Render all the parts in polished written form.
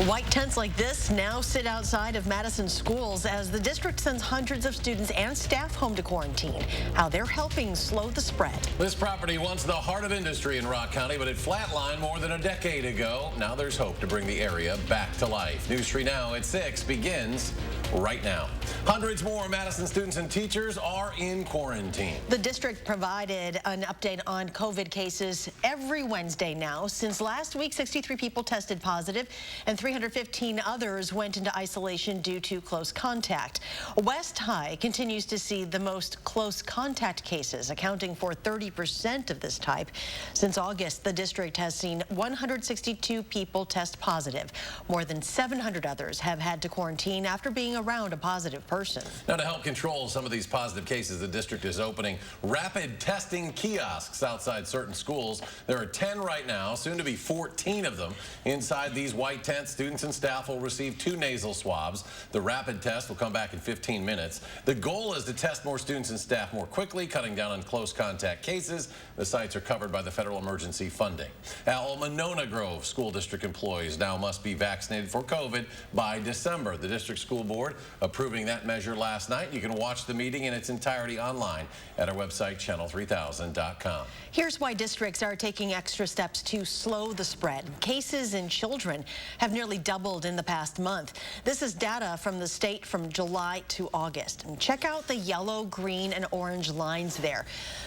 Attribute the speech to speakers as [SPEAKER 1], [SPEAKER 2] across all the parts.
[SPEAKER 1] White tents like this now sit outside of Madison schools as the district sends hundreds of students and staff home to quarantine. How they're helping slow the spread.
[SPEAKER 2] This property once the heart of industry in Rock County, but it flatlined more than a decade ago. Now there's hope to bring the area back to life. News 3 Now at 6 begins right now. Hundreds more Madison students and teachers are in quarantine.
[SPEAKER 1] The district provided an update on COVID cases every Wednesday now. Since last week, 63 people tested positive and 315 others went into isolation due to close contact. West High continues to see the most close contact cases, accounting for 30% of this type. Since August, the district has seen 162 people test positive. More than 700 others have had to quarantine after being around a positive person.
[SPEAKER 2] Now, to help control some of these positive cases, the district is opening rapid testing kiosks outside certain schools. There are 10 right now, soon to be 14 of them. Inside these white tents, students and staff will receive 2 nasal swabs. The rapid test will come back in 15 minutes. The goal is to test more students and staff more quickly, cutting down on close contact cases. The sites are covered by the federal emergency funding. Monona Grove School District employees now must be vaccinated for COVID by December. The district school board approving that measure last night. You can watch the meeting in its entirety online at our website, channel3000.com.
[SPEAKER 1] Here's why districts are taking extra steps to slow the spread. Cases in children have nearly doubled in the past month. This is data from the state from July to August. And check out the yellow, green, and orange lines there.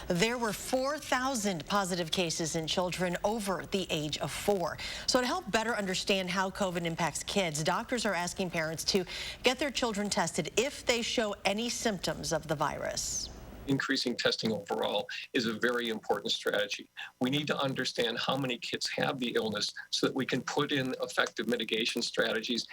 [SPEAKER 1] There were 4,000 positive cases in children over the age of 4. So to help better understand how COVID impacts kids, doctors are asking parents to get their children tested if they show any symptoms of the virus.
[SPEAKER 3] Increasing testing overall is a very important strategy. We need to understand how many kids have the illness so that we can put in effective mitigation strategies.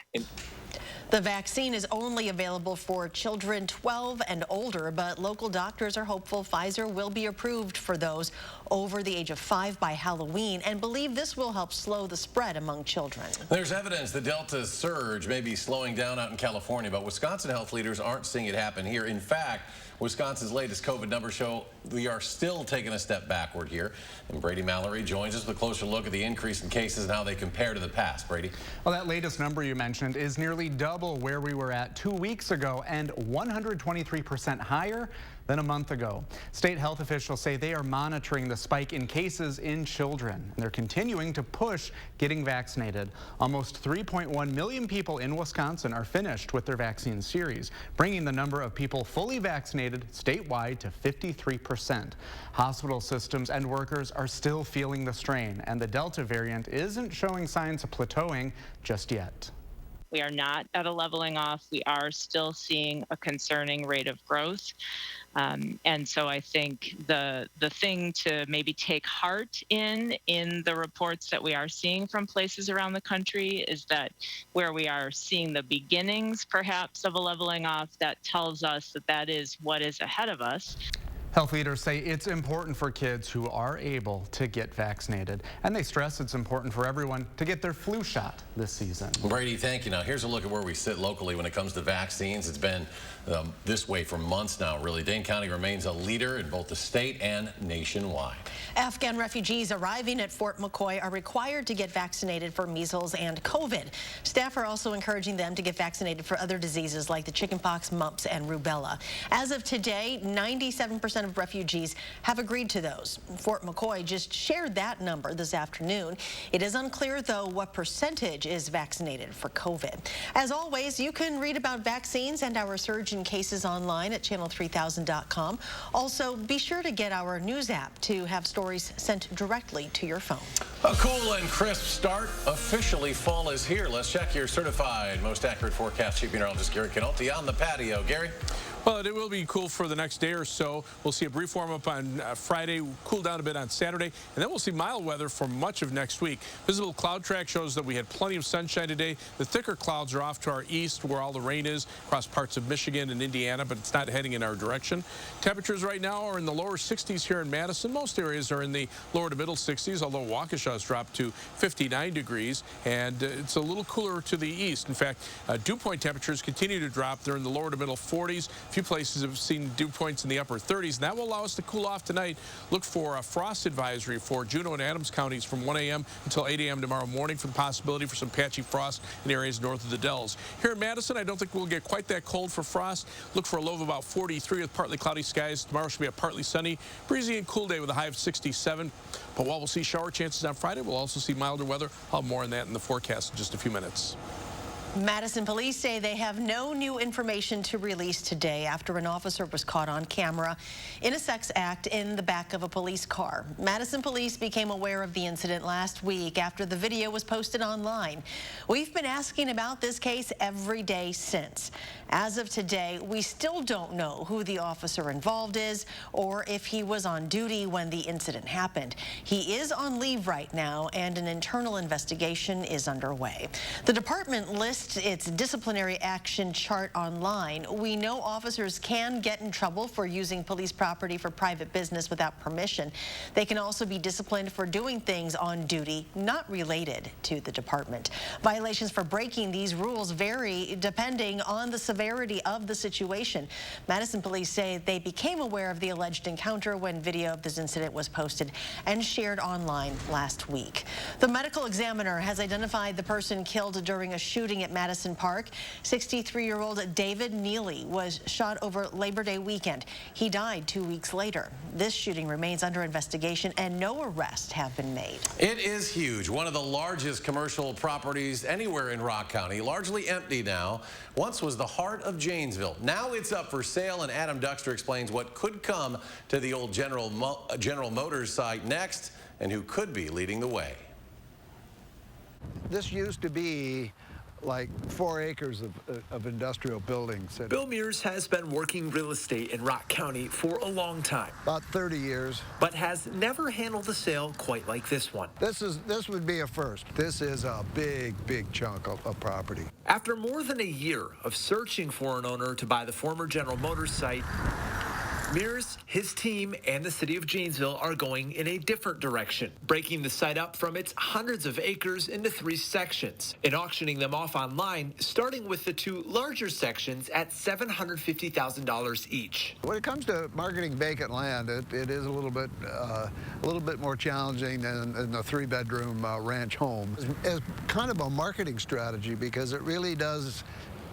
[SPEAKER 1] The vaccine is only available for children 12 and older, but local doctors are hopeful Pfizer will be approved for those over the age of 5 by Halloween and believe this will help slow the spread among children.
[SPEAKER 2] There's evidence the Delta surge may be slowing down out in California, but Wisconsin health leaders aren't seeing it happen here. In fact, Wisconsin's latest COVID numbers show we are still taking a step backward here. And Brady Mallory joins us with a closer look at the increase in cases and how they compare to the past. Brady?
[SPEAKER 4] Well, that latest number you mentioned is nearly double where we were at 2 weeks ago and 123% higher than a month ago. State health officials say they are monitoring the spike in cases in children, and they're continuing to push getting vaccinated. Almost 3.1 million people in Wisconsin are finished with their vaccine series, bringing the number of people fully vaccinated statewide to 53%. Hospital systems and workers are still feeling the strain, and the Delta variant isn't showing signs of plateauing just yet.
[SPEAKER 5] We are not at a leveling off. We are still seeing a concerning rate of growth. And so I think the thing to maybe take heart in the reports that we are seeing from places around the country is that where we are seeing the beginnings, perhaps, of a leveling off, that tells us that that is what is ahead of us.
[SPEAKER 4] Health leaders say it's important for kids who are able to get vaccinated, and they stress it's important for everyone to get their flu shot this season.
[SPEAKER 2] Brady, thank you. Now, here's a look at where we sit locally when it comes to vaccines. It's been this way for months now, really. Dane County remains a leader in both the state and nationwide.
[SPEAKER 1] Afghan refugees arriving at Fort McCoy are required to get vaccinated for measles and COVID. Staff are also encouraging them to get vaccinated for other diseases like the chickenpox, mumps, and rubella. As of today, 97% of refugees have agreed to those. Fort McCoy just shared that number this afternoon. It is unclear, though, what percentage is vaccinated for COVID. As always, you can read about vaccines and our surge in cases online at channel3000.com. Also, be sure to get our news app to have stories sent directly to your phone.
[SPEAKER 2] A cool and crisp start. Officially, fall is here. Let's check your certified most accurate forecast. Chief Meteorologist Gary Canolti on the patio. Gary?
[SPEAKER 6] Well, it will be cool for the next day or so. We'll see a brief warm-up on Friday, cool down a bit on Saturday, and then we'll see mild weather for much of next week. Visible cloud track shows that we had plenty of sunshine today. The thicker clouds are off to our east, where all the rain is, across parts of Michigan and Indiana, but it's not heading in our direction. Temperatures right now are in the lower 60s here in Madison. Most areas are in the lower to middle 60s, although Waukesha's dropped to 59 degrees, and it's a little cooler to the east. In fact, dew point temperatures continue to drop. They're in the lower to middle 40s. few places have seen dew points in the upper 30s, and that will allow us to cool off tonight. Look for a frost advisory for Juneau and Adams counties from 1 a.m. until 8 a.m. tomorrow morning for the possibility for some patchy frost in areas north of the Dells. Here in Madison, I don't think we'll get quite that cold for frost. Look for a low of about 43 with partly cloudy skies. Tomorrow should be a partly sunny, breezy and cool day with a high of 67. But while we'll see shower chances on Friday, we'll also see milder weather. I'll have more on that in the forecast in just a few minutes.
[SPEAKER 1] Madison police say they have no new information to release today after an officer was caught on camera in a sex act in the back of a police car. Madison police became aware of the incident last week after the video was posted online. We've been asking about this case every day since. As of today, we still don't know who the officer involved is or if he was on duty when the incident happened. He is on leave right now, and an internal investigation is underway. The department lists its disciplinary action chart online. We know officers can get in trouble for using police property for private business without permission. They can also be disciplined for doing things on duty not related to the department. Violations for breaking these rules vary depending on the severity of the situation. Madison police say they became aware of the alleged encounter when video of this incident was posted and shared online last week. The medical examiner has identified the person killed during a shooting at Madison Park. 63-year-old David Neely was shot over Labor Day weekend. He died 2 weeks later. This shooting remains under investigation and no arrests have been made.
[SPEAKER 2] It is huge. One of the largest commercial properties anywhere in Rock County, largely empty now. Once was the heart of Janesville. Now it's up for sale, and Adam Duxter explains what could come to the old General Motors site next and who could be leading the way.
[SPEAKER 7] This used to be like 4 acres of industrial buildings.
[SPEAKER 8] Bill Mears has been working real estate in Rock County for a long time.
[SPEAKER 7] About 30 years.
[SPEAKER 8] But has never handled a sale quite like this one.
[SPEAKER 7] This would be a first. This is a big chunk of property.
[SPEAKER 8] After more than a year of searching for an owner to buy the former General Motors site, Mears, his team, and the city of Janesville are going in a different direction, breaking the site up from its hundreds of acres into 3 sections and auctioning them off online, starting with the 2 larger sections at $750,000 each.
[SPEAKER 7] When it comes to marketing vacant land, it is a little bit more challenging than a 3-bedroom ranch home. It's kind of a marketing strategy because it really does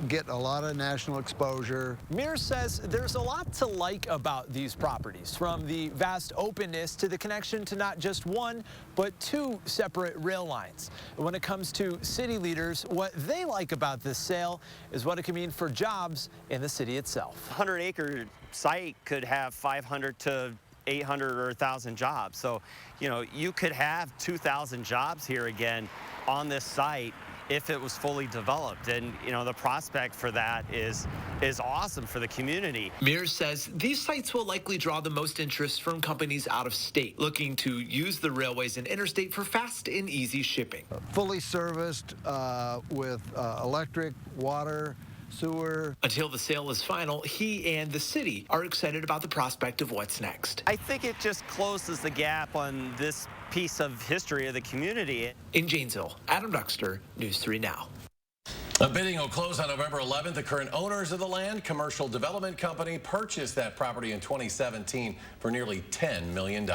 [SPEAKER 7] get a lot of national exposure.
[SPEAKER 9] Mears says there's a lot to like about these properties, from the vast openness to the connection to not just 1, but 2 separate rail lines. When it comes to city leaders, what they like about this sale is what it can mean for jobs in the city itself.
[SPEAKER 10] 100-acre site could have 500 to 800 or 1,000 jobs. So, you know, you could have 2,000 jobs here again on this site if it was fully developed. And, you know, the prospect for that is awesome for the community.
[SPEAKER 8] Mears says these sites will likely draw the most interest from companies out of state looking to use the railways and interstate for fast and easy shipping.
[SPEAKER 7] Fully serviced with electric, water, sewer.
[SPEAKER 8] Until the sale is final, he and the city are excited about the prospect of what's next.
[SPEAKER 10] I think it just closes the gap on this piece of history of the community.
[SPEAKER 8] In Janesville, Adam Duxter, News 3 Now.
[SPEAKER 2] A bidding will close on November 11th. The current owners of the land, Commercial Development Company, purchased that property in 2017 for nearly $10 million.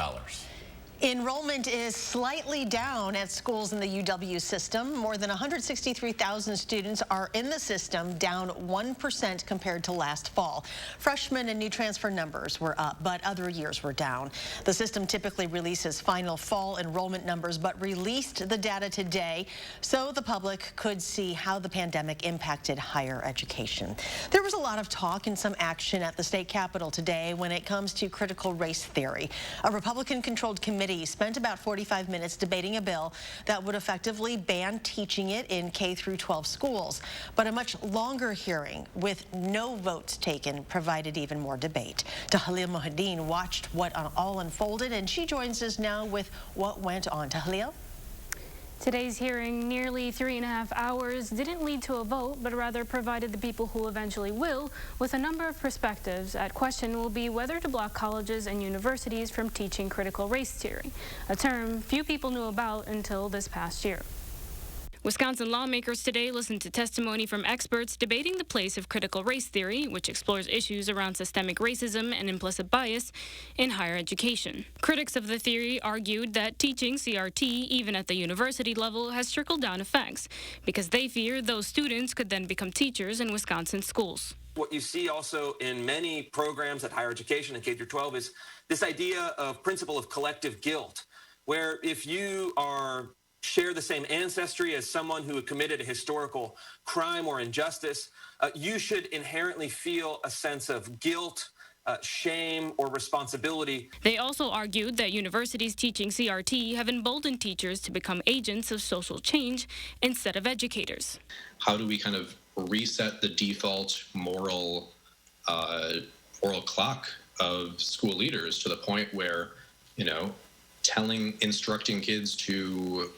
[SPEAKER 1] Enrollment is slightly down at schools in the UW system. More than 163,000 students are in the system, down 1% compared to last fall. Freshmen and new transfer numbers were up, but other years were down. The system typically releases final fall enrollment numbers, but released the data today so the public could see how the pandemic impacted higher education. There was a lot of talk and some action at the state capitol today when it comes to critical race theory. A Republican-controlled committee spent about 45 minutes debating a bill that would effectively ban teaching it in K-12 schools. But a much longer hearing with no votes taken provided even more debate. Tahlil Mohadeen watched what all unfolded, and she joins us now with what went on. Tahlil?
[SPEAKER 11] Today's hearing, nearly 3.5 hours, didn't lead to a vote, but rather provided the people who eventually will with a number of perspectives. At question will be whether to block colleges and universities from teaching critical race theory, a term few people knew about until this past year. Wisconsin lawmakers today listened to testimony from experts debating the place of critical race theory, which explores issues around systemic racism and implicit bias in higher education. Critics of the theory argued that teaching CRT, even at the university level, has trickle-down effects because they fear those students could then become teachers in Wisconsin schools.
[SPEAKER 12] What you see also in many programs at higher education and K-12 is this idea of principle of collective guilt, where if you share the same ancestry as someone who committed a historical crime or injustice, you should inherently feel a sense of guilt, shame, or responsibility.
[SPEAKER 11] They also argued that universities teaching CRT have emboldened teachers to become agents of social change instead of educators.
[SPEAKER 13] How do we kind of reset the default moral clock of school leaders to the point where, instructing kids to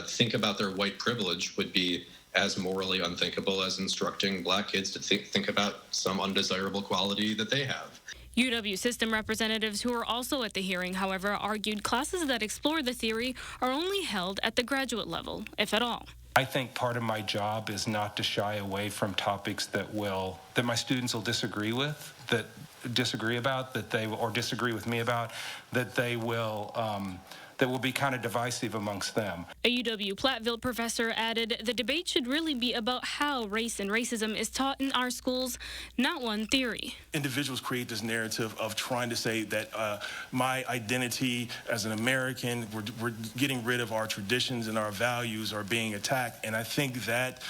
[SPEAKER 13] think about their white privilege would be as morally unthinkable as instructing black kids to think about some undesirable quality that they have.
[SPEAKER 11] UW system representatives who were also at the hearing, however, argued classes that explore the theory are only held at the graduate level, if at all.
[SPEAKER 14] I think part of my job is not to shy away from topics that my students will disagree with, or disagree with me about, that will be kind of divisive amongst them.
[SPEAKER 11] A UW Platteville professor added the debate should really be about how race and racism is taught in our schools, not one theory.
[SPEAKER 15] Individuals create this narrative of trying to say that my identity as an American, we're getting rid of our traditions and our values are being attacked. And I think that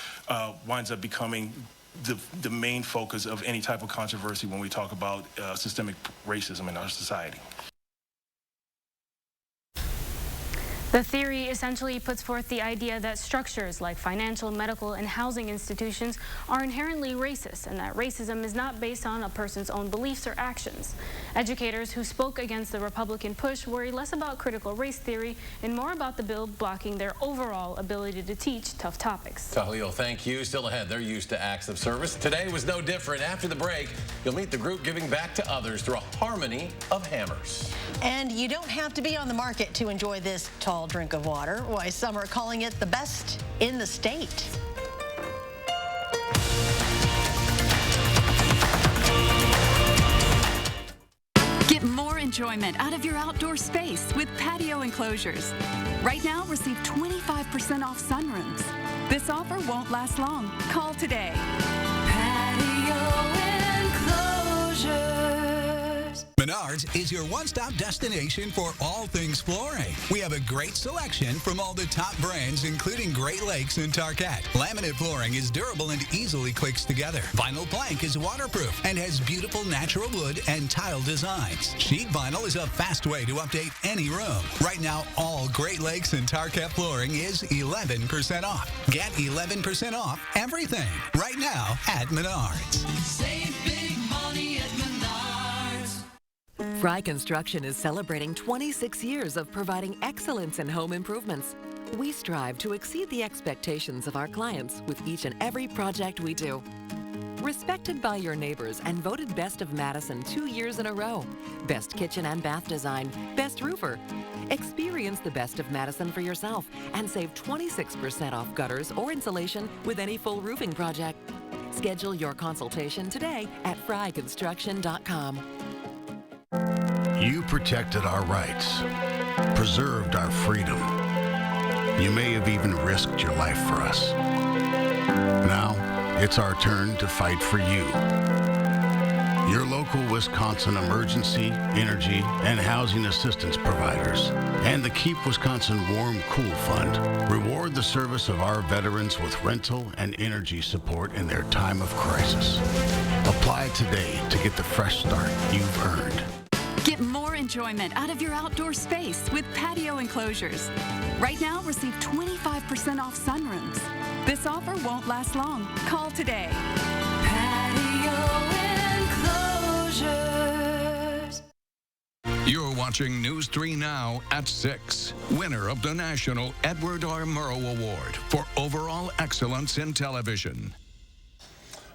[SPEAKER 15] winds up becoming the main focus of any type of controversy when we talk about systemic racism in our society.
[SPEAKER 11] The theory essentially puts forth the idea that structures like financial, medical, and housing institutions are inherently racist and that racism is not based on a person's own beliefs or actions. Educators who spoke against the Republican push worry less about critical race theory and more about the bill blocking their overall ability to teach tough topics.
[SPEAKER 2] Tahlil, thank you. Still ahead, they're used to acts of service. Today was no different. After the break, you'll meet the group giving back to others through a harmony of hammers.
[SPEAKER 1] And you don't have to be on the market to enjoy this tall drink of water. Why, some are calling it the best in the state.
[SPEAKER 16] Get more enjoyment out of your outdoor space with patio enclosures. Right now, receive 25% off sunrooms. This offer won't last long. Call today. Patio enclosures.
[SPEAKER 17] Menards is your one-stop destination for all things flooring. We have a great selection from all the top brands, including Great Lakes and Tarkett. Laminate flooring is durable and easily clicks together. Vinyl plank is waterproof and has beautiful natural wood and tile designs. Sheet vinyl is a fast way to update any room. Right now, all Great Lakes and Tarkett flooring is 11% off. Get 11% off everything right now at Menards.
[SPEAKER 18] Save big money at Menards.
[SPEAKER 19] Fry Construction is celebrating 26 years of providing excellence in home improvements. We strive to exceed the expectations of our clients with each and every project we do. Respected by your neighbors and voted Best of Madison 2 years in a row. Best kitchen and bath design, best roofer. Experience the Best of Madison for yourself and save 26% off gutters or insulation with any full roofing project. Schedule your consultation today at fryconstruction.com.
[SPEAKER 20] You protected our rights, preserved our freedom. You may have even risked your life for us. Now, it's our turn to fight for you. Your local Wisconsin emergency, energy, and housing assistance providers, and the Keep Wisconsin Warm Cool Fund reward the service of our veterans with rental and energy support in their time of crisis. Apply today to get the fresh start you've earned.
[SPEAKER 16] Get more enjoyment out of your outdoor space with patio enclosures. Right now, receive 25% off sunrooms. This offer won't last long. Call today. Patio enclosures.
[SPEAKER 21] You're watching News 3 Now at 6. Winner of the National Edward R. Murrow Award for overall excellence in television.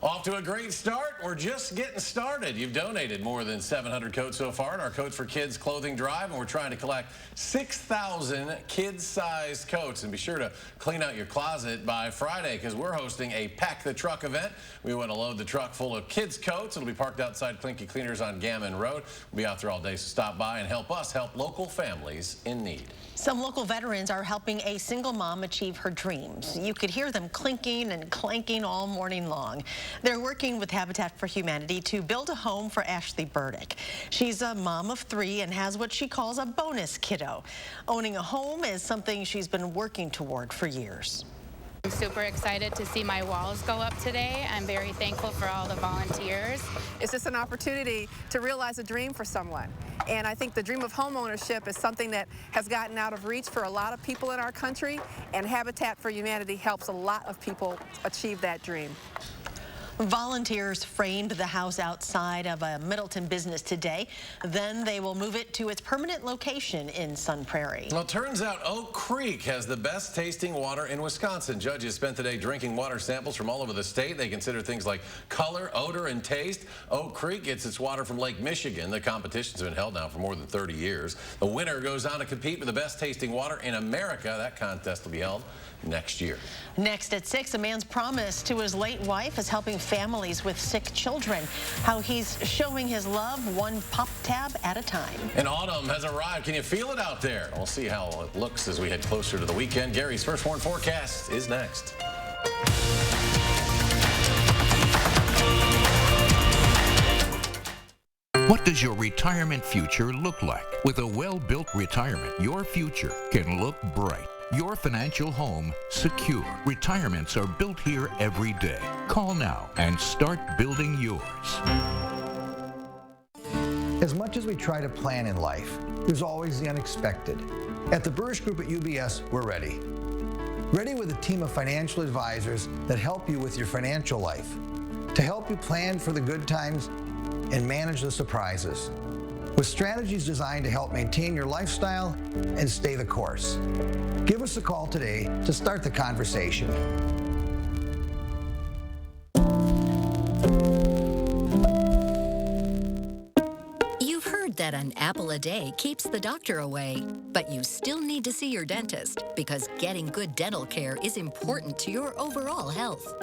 [SPEAKER 2] Off to a great start. We're just getting started. You've donated more than 700 coats so far in our Coats for Kids clothing drive, and we're trying to collect 6,000 kids-sized coats. And be sure to clean out your closet by Friday, because we're hosting a Pack the Truck event. We want to load the truck full of kids' coats. It'll be parked outside Clinky Cleaners on Gammon Road. We'll be out there all day, so stop by and help us help local families in need.
[SPEAKER 1] Some local veterans are helping a single mom achieve her dreams. You could hear them clinking and clanking all morning long. They're working with Habitat for Humanity to build a home for Ashley Burdick. She's a mom of 3 and has what she calls a bonus kiddo. Owning a home is something she's been working toward for years.
[SPEAKER 3] I'm super excited to see my walls go up today. I'm very thankful for all the volunteers.
[SPEAKER 22] It's just an opportunity to realize a dream for someone. And I think the dream of homeownership is something that has gotten out of reach for a lot of people in our country, and Habitat for Humanity helps a lot of people achieve that dream.
[SPEAKER 1] Volunteers framed the house outside of a Middleton business today. Then they will move it to its permanent location in Sun Prairie.
[SPEAKER 2] Well, it turns out Oak Creek has the best tasting water in Wisconsin. Judges spent the day drinking water samples from all over the state. They consider things like color, odor, and taste. Oak Creek gets its water from Lake Michigan. The competition's been held now for more than 30 years. The winner goes on to compete for the best tasting water in America. That contest will be held next year.
[SPEAKER 1] Next at 6, a man's promise to his late wife is helping families with sick children. How he's showing his love one pop tab at a time.
[SPEAKER 2] And autumn has arrived. Can you feel it out there? We'll see how it looks as we head closer to the weekend. Gary's First Warn Forecast is next.
[SPEAKER 21] What does your retirement future look like? With a well-built retirement, your future can look bright. Your financial home secure. Retirements are built here every day. Call now and start building yours.
[SPEAKER 23] As much as we try to plan in life, there's always the unexpected. At the Burrish Group at UBS, we're ready. Ready with a team of financial advisors that help you with your financial life, to help you plan for the good times and manage the surprises, with strategies designed to help maintain your lifestyle and stay the course. Give us a call today to start the conversation.
[SPEAKER 24] You've heard that an apple a day keeps the doctor away, but you still need to see your dentist because getting good dental care is important to your overall health.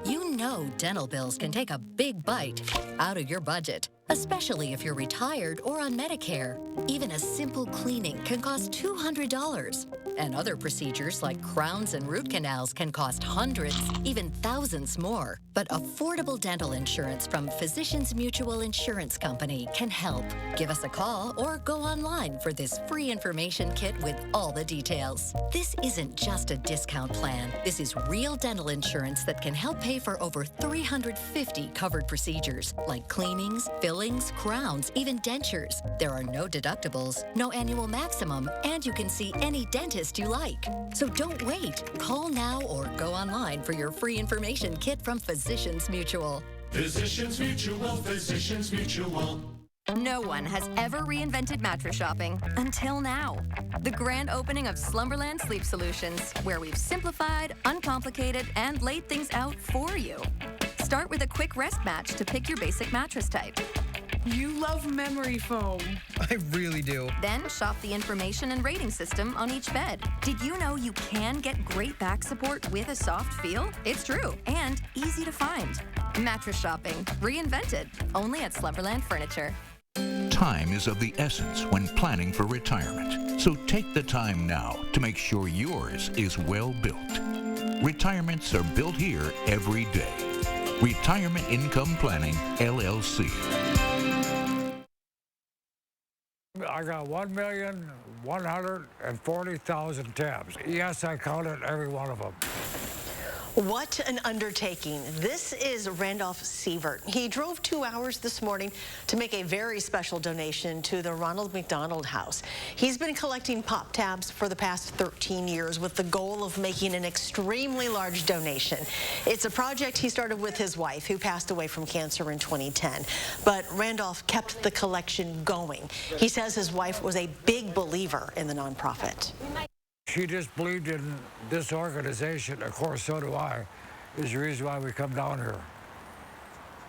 [SPEAKER 24] You know dental bills can take a big bite out of your budget, especially if you're retired or on Medicare. Even a simple cleaning can cost $200. And other procedures like crowns and root canals can cost hundreds, even thousands more. But affordable dental insurance from Physicians Mutual Insurance Company can help. Give us a call or go online for this free information kit with all the details. This isn't just a discount plan. This is real dental insurance that can help pay for over 350 covered procedures like cleanings, fillings, crowns, even dentures. There are no deductibles, no annual maximum, and you can see any dentist you like. So don't wait. Call now or go online for your free information kit from Physicians Mutual.
[SPEAKER 18] Physicians Mutual, Physicians Mutual.
[SPEAKER 25] No one has ever reinvented mattress shopping until now. The grand opening of Slumberland Sleep Solutions, where we've simplified, uncomplicated, and laid things out for you. Start with a quick rest match to pick your basic mattress type.
[SPEAKER 26] You love memory foam.
[SPEAKER 9] I really do.
[SPEAKER 25] Then shop the information and rating system on each bed. Did you know you can get great back support with a soft feel? It's true, and easy to find. Mattress shopping, reinvented, only at Slumberland Furniture.
[SPEAKER 21] Time is of the essence when planning for retirement. So take the time now to make sure yours is well built. Retirements are built here every day. Retirement Income Planning, LLC.
[SPEAKER 27] I got 1,140,000 tabs. Yes, I counted every one of them.
[SPEAKER 1] What an undertaking. This is Randolph Sievert. He drove 2 hours this morning to make a very special donation to the Ronald McDonald House. He's been collecting pop tabs for the past 13 years with the goal of making an extremely large donation. It's a project he started with his wife, who passed away from cancer in 2010. But Randolph kept the collection going. He says his wife was a big believer in the nonprofit.
[SPEAKER 27] She just believed in this organization. Of course, so do I. Is the reason why we come down here.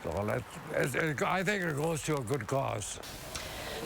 [SPEAKER 27] So I think it goes to a good cause.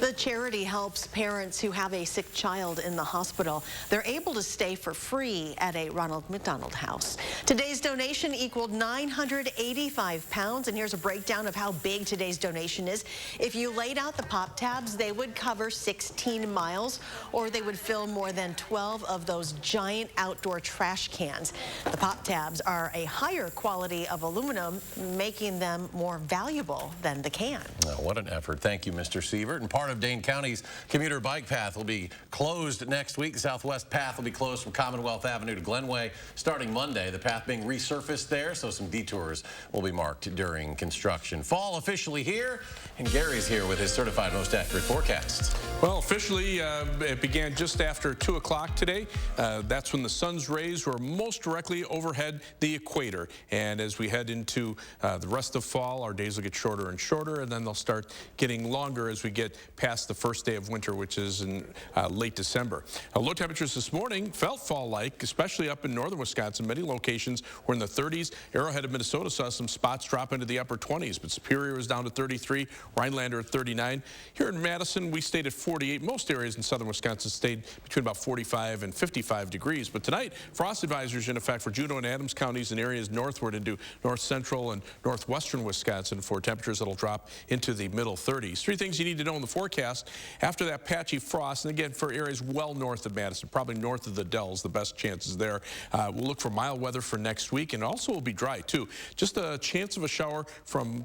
[SPEAKER 1] The charity helps parents who have a sick child in the hospital. They're able to stay for free at a Ronald McDonald House. Today's donation equaled 985 pounds, and here's a breakdown of how big today's donation is. If you laid out the pop tabs, they would cover 16 miles, or they would fill more than 12 of those giant outdoor trash cans. The pop tabs are a higher quality of aluminum, making them more valuable than the can.
[SPEAKER 2] Oh, what an effort. Thank you, Mr. Sievert. And part of Dane County's commuter bike path will be closed next week. The Southwest path will be closed from Commonwealth Avenue to Glenway starting Monday. The path being resurfaced there, so some detours will be marked during construction. Fall officially here, and Gary's here with his certified most accurate forecast.
[SPEAKER 4] Well, officially, it began just after 2 o'clock today. That's when the sun's rays were most directly overhead the equator. And as we head into the rest of fall, our days will get shorter and shorter, and then they'll start getting longer as we get past the first day of winter, which is in late December. Low temperatures this morning felt fall-like, especially up in northern Wisconsin. Many locations were in the 30s. Arrowhead of Minnesota saw some spots drop into the upper 20s, but Superior was down to 33, Rhinelander at 39. Here in Madison, we stayed at 48. Most areas in southern Wisconsin stayed between about 45 and 55 degrees. But tonight, frost advisories in effect for Juneau and Adams counties and areas northward into north central and northwestern Wisconsin for temperatures that'll drop into the middle 30s. Three things you need to know in the forecast after that patchy frost, and again for areas well north of Madison, probably north of the Dells, the best chances there. We'll look for mild weather for next week, and also will be dry too. Just a chance of a shower from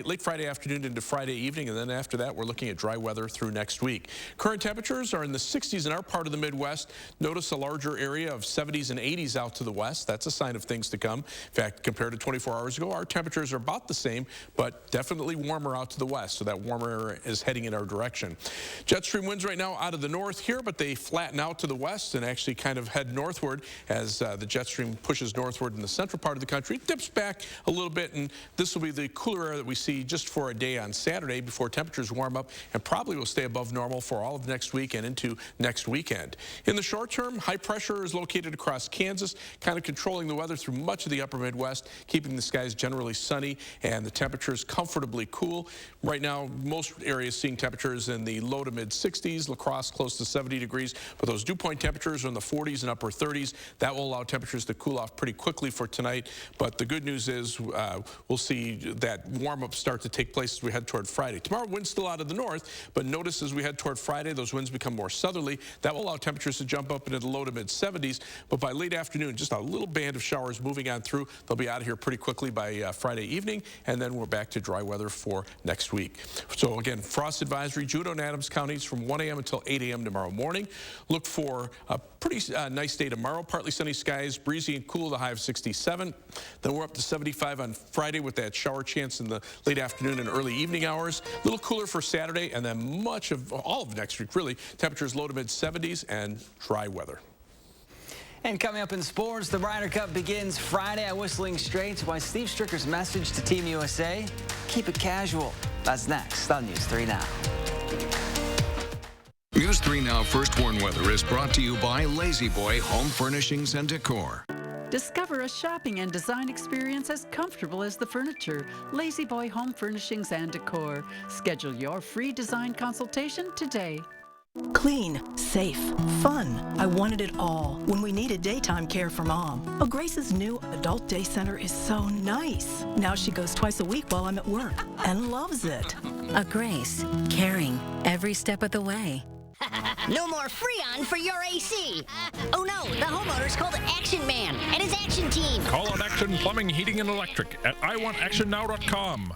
[SPEAKER 4] late Friday afternoon into Friday evening, and then after that we're looking at dry weather through next week. Current temperatures are in the 60s in our part of the Midwest. Notice a larger area of 70s and 80s out to the west. That's a sign of things to come. In fact, compared to 24 hours ago, our temperatures are about the same, but definitely warmer out to the west, so that warmer air is heading in our direction. Jet stream winds right now out of the north here, but they flatten out to the west and actually kind of head northward as the jet stream pushes northward in the central part of the country. It dips back a little bit, and this will be the cooler air that we see just for a day on Saturday before temperatures warm up and probably will stay above normal for all of next week and into next weekend. In the short term, high pressure is located across Kansas, kind of controlling the weather through much of the upper Midwest, keeping the skies generally sunny and the temperatures comfortably cool. Right now, most areas seeing temperatures in the low to mid 60s, La Crosse close to 70 degrees, but those dew point temperatures are in the 40s and upper 30s. That will allow temperatures to cool off pretty quickly for tonight, but the good news is we'll see that warm-up start to take place as we head toward Friday. Tomorrow, winds still out of the north, but notice as we head toward Friday, those winds become more southerly. That will allow temperatures to jump up into the low to mid 70s, but by late afternoon, just a little band of showers moving on through. They'll be out of here pretty quickly by Friday evening, and then we're back to dry weather for next week. So again, frost advisory, Juneau and Adams counties from 1 a.m. until 8 a.m. tomorrow morning. Look for a pretty nice day tomorrow. Partly sunny skies, breezy and cool, the high of 67. Then we're up to 75 on Friday with that shower chance in the late afternoon and early evening hours. A little cooler for Saturday, and then much of all of next week, really, temperatures low to mid 70s and dry weather.
[SPEAKER 5] And coming up in sports, the Ryder Cup begins Friday at Whistling Straits. Why Steve Stricker's message to Team USA, keep it casual. That's next on News 3 Now.
[SPEAKER 6] News 3 Now First Warn Weather is brought to you by Lazy Boy Home Furnishings and Decor.
[SPEAKER 7] Discover a shopping and design experience as comfortable as the furniture. Lazy Boy Home Furnishings and Decor. Schedule your free design consultation today.
[SPEAKER 8] Clean, safe, fun. I wanted it all when we needed daytime care for Mom. Oh, Grace's new adult day center is so nice. Now she goes twice a week while I'm at work and loves it.
[SPEAKER 24] A Grace, caring every step of the way.
[SPEAKER 10] No more Freon for your AC. Oh no, the homeowner's called Action Man and his action team.
[SPEAKER 12] Call on Action Plumbing, Heating, and Electric at iwantactionnow.com.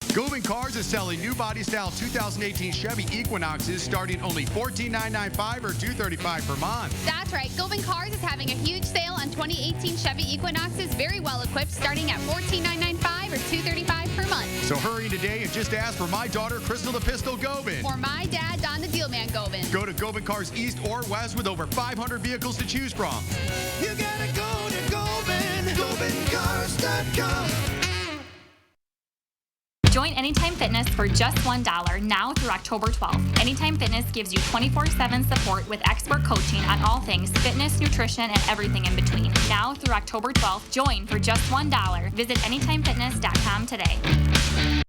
[SPEAKER 28] Govin Cars is selling new body style 2018 Chevy Equinoxes starting only $14,995 or $235 per month.
[SPEAKER 3] That's right. Govin Cars is having a huge sale on 2018 Chevy Equinoxes, very well equipped, starting at $14,995 or $235 per month.
[SPEAKER 28] So hurry today and just ask for my daughter, Crystal the Pistol Govin.
[SPEAKER 3] Or my dad, Don the Deal Man Govin.
[SPEAKER 28] Go to Govin Cars East or West with over 500 vehicles to choose from. You gotta go to Govin, GovinCars.com.
[SPEAKER 11] Join Anytime Fitness for just $1 now through October 12th. Anytime Fitness gives you 24/7 support with expert coaching on all things fitness, nutrition, and everything in between. Now through October 12th, join for just $1. Visit AnytimeFitness.com today.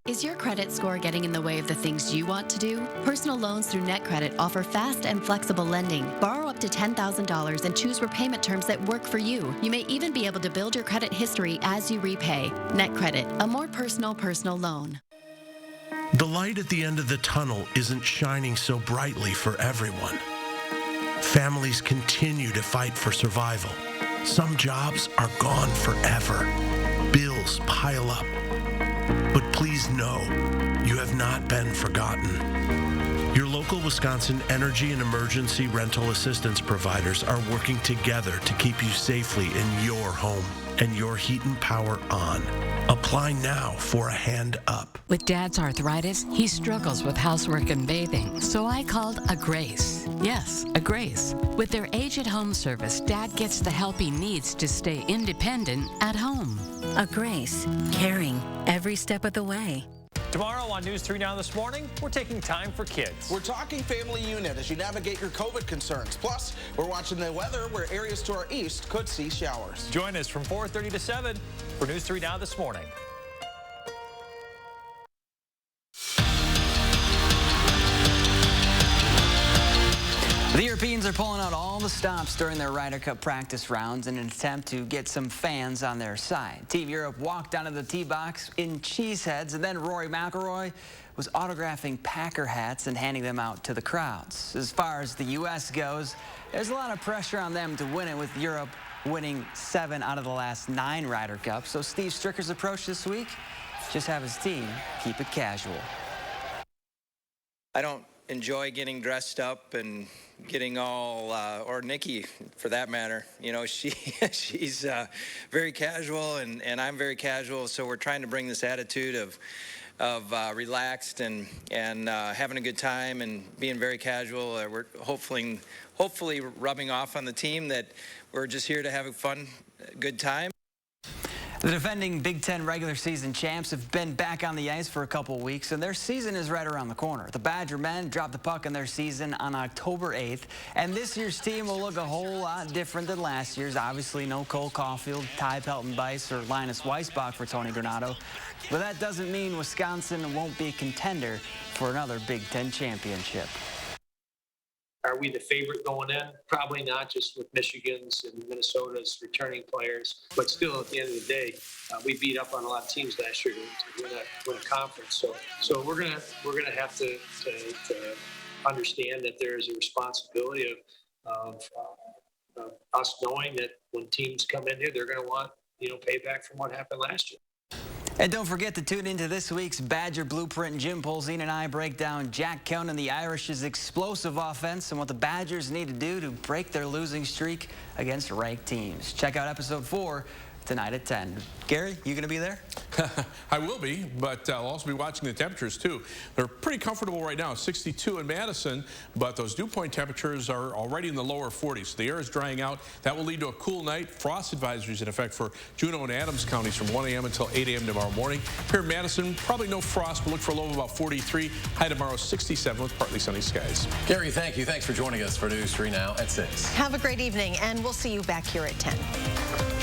[SPEAKER 13] Is your credit score getting in the way of the things you want to do? Personal loans through NetCredit offer fast and flexible lending. Borrow up to $10,000 and choose repayment terms that work for you. You may even be able to build your credit history as you repay. NetCredit, a more personal loan.
[SPEAKER 14] The light at the end of the tunnel isn't shining so brightly for everyone. Families continue to fight for survival. Some jobs are gone forever. Bills pile up. But please know, you have not been forgotten. Your local Wisconsin energy and emergency rental assistance providers are working together to keep you safely in your home and your heat and power on. Apply now for a hand up.
[SPEAKER 15] With Dad's arthritis, he struggles with housework and bathing, so I called A Grace. Yes, A Grace. With their age-at-home service, Dad gets the help he needs to stay independent at home.
[SPEAKER 13] A Grace, caring every step of the way.
[SPEAKER 9] Tomorrow on News 3 Now This Morning, we're taking time for kids.
[SPEAKER 16] We're talking family unit as you navigate your COVID concerns. Plus, we're watching the weather where areas to our east could see showers.
[SPEAKER 9] Join us from 4:30 to 7 for News 3 Now This Morning.
[SPEAKER 5] The Europeans are pulling out all the stops during their Ryder Cup practice rounds in an attempt to get some fans on their side. Team Europe walked down to the tee box in cheeseheads, and then Rory McIlroy was autographing Packer hats and handing them out to the crowds. As far as the U.S. goes, there's a lot of pressure on them to win it, with Europe winning 7 out of the last 9 Ryder Cups. So Steve Stricker's approach this week, just have his team keep it casual.
[SPEAKER 17] I don't enjoy getting dressed up and getting all, or Nikki for that matter, you know, she's very casual and I'm very casual, so we're trying to bring this attitude of relaxed and having a good time and being very casual. We're hopefully rubbing off on the team that we're just here to have a fun, good time.
[SPEAKER 5] The defending Big Ten regular season champs have been back on the ice for a couple of weeks, and their season is right around the corner. The Badger men dropped the puck in their season on October 8th, and this year's team will look a whole lot different than last year's. Obviously, no Cole Caulfield, Ty Pelton-Bice, or Linus Weissbach for Tony Granato, but that doesn't mean Wisconsin won't be a contender for another Big Ten championship.
[SPEAKER 19] Are we the favorite going in? Probably not, just with Michigan's and Minnesota's returning players. But still, at the end of the day, we beat up on a lot of teams last year to win a conference. So we're gonna have to understand that there is a responsibility of us knowing that when teams come in here, they're going to want payback from what happened last year.
[SPEAKER 5] And don't forget to tune into this week's Badger Blueprint. Jim Polzine and I break down Jack Cohn and the Irish's explosive offense and what the Badgers need to do to break their losing streak against ranked teams. Check out episode 4 tonight at 10. Gary, you going to be there?
[SPEAKER 4] I will be, but I'll also be watching the temperatures too. They're pretty comfortable right now, 62 in Madison, but those dew point temperatures are already in the lower 40s. So the air is drying out. That will lead to a cool night. Frost advisories in effect for Juneau and Adams counties from 1 a.m. until 8 a.m. tomorrow morning. Here in Madison, probably no frost. We'll look for a low of about 43. High tomorrow, 67 with partly sunny skies.
[SPEAKER 2] Gary, thank you. Thanks for joining us for News 3 Now at 6.
[SPEAKER 1] Have a great evening, and we'll see you back here at 10.